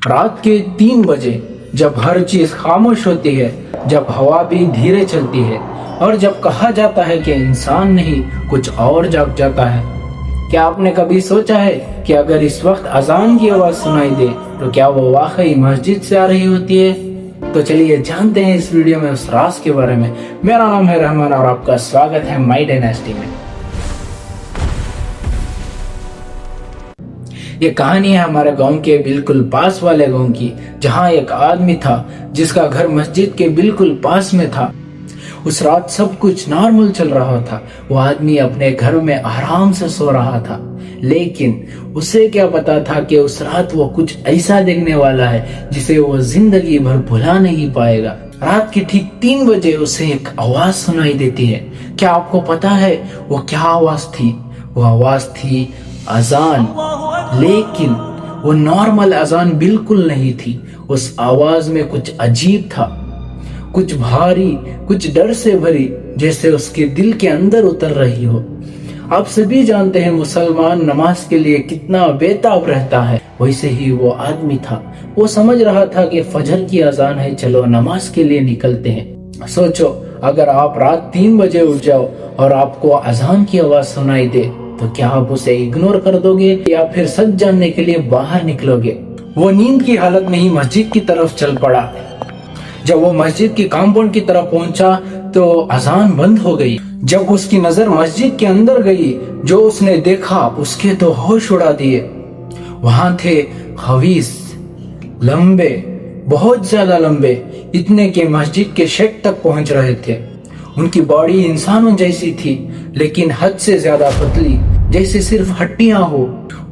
रात के 3 बजे जब हर चीज खामोश होती है, जब हवा भी धीरे चलती है और जब कहा जाता है कि इंसान नहीं कुछ और जाग जाता है। क्या आपने कभी सोचा है कि अगर इस वक्त अजान की आवाज सुनाई दे तो क्या वो वाकई मस्जिद से आ रही होती है? तो चलिए जानते हैं इस वीडियो में उस राज के बारे में। मेरा नाम है रहमान और आपका स्वागत है माई डायनेस्टी में। ये कहानी है हमारे गांव के बिल्कुल पास वाले गांव की, जहां एक आदमी था जिसका घर मस्जिद के बिल्कुल पास में था। उस रात सब कुछ नॉर्मल चल रहा था। वो आदमी अपने घर में आराम से सो रहा था, लेकिन उसे क्या पता था कि उस रात वो कुछ ऐसा देखने वाला है जिसे वो जिंदगी भर भुला नहीं पाएगा। रात के ठीक 3 बजे उसे एक आवाज सुनाई देती है। क्या आपको पता है वो क्या आवाज थी? वो आवाज थी अजान, लेकिन वो नॉर्मल अजान बिल्कुल नहीं थी। उस आवाज में कुछ अजीब था, कुछ भारी, कुछ डर से भरी, जैसे उसके दिल के अंदर उतर रही हो। आप सभी जानते हैं मुसलमान नमाज के लिए कितना बेताब रहता है, वैसे ही वो आदमी था। वो समझ रहा था कि फजर की अजान है, चलो नमाज के लिए निकलते हैं। सोचो, अगर आप रात 3 बजे उठ जाओ और आपको अजान की आवाज सुनाई दे तो क्या आप उसे इग्नोर कर दोगे या फिर सच जानने के लिए बाहर निकलोगे? वो नींद की हालत में ही मस्जिद की तरफ चल पड़ा। जब वो मस्जिद की कंपाउंड की तरफ पहुंचा तो अजान बंद हो गई। जब उसकी नजर मस्जिद के अंदर गई, जो उसने देखा उसके तो होश उड़ा दिए। वहां थे हवीस, लंबे, बहुत ज्यादा लंबे, इतने के मस्जिद के शेक तक पहुंच रहे थे। उनकी बॉडी इंसानों जैसी थी, लेकिन हद से ज्यादा पतली, जैसे सिर्फ हड्डियां हो।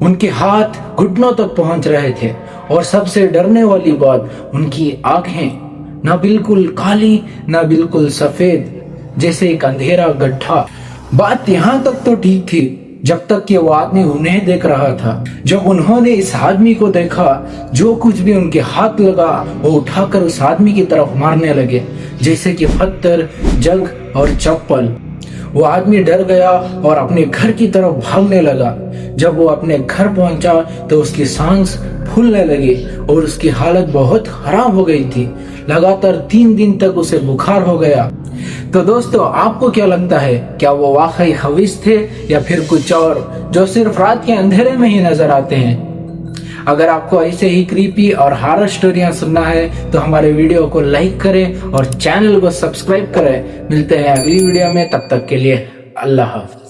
उनके हाथ घुटनों तक पहुंच रहे थे और सबसे डरने वाली बात, उनकी आंखें ना बिल्कुल काली ना बिल्कुल सफेद, जैसे एक अंधेरा गड्ढा। बात यहाँ तक तो ठीक थी जब तक कि वो आदमी उन्हें देख रहा था। जब उन्होंने इस आदमी को देखा, जो कुछ भी उनके हाथ लगा वो उठाकर उस आदमी की तरफ मारने लगे, जैसे कि पत्थर, जग और चप्पल। वो आदमी डर गया और अपने घर की तरफ भागने लगा। जब वो अपने घर पहुंचा तो उसकी सांस फूलने लगी और उसकी हालत बहुत खराब हो गई थी। लगातार 3 दिन तक उसे बुखार हो गया। तो दोस्तों, आपको क्या लगता है, क्या वो वाकई हवीस थे या फिर कुछ और जो सिर्फ रात के अंधेरे में ही नजर आते हैं? अगर आपको ऐसे ही क्रीपी और हॉरर स्टोरियां सुनना है तो हमारे वीडियो को लाइक करें और चैनल को सब्सक्राइब करें। मिलते हैं अगली वीडियो में, तब तक के लिए अल्लाह हाफ़िज़।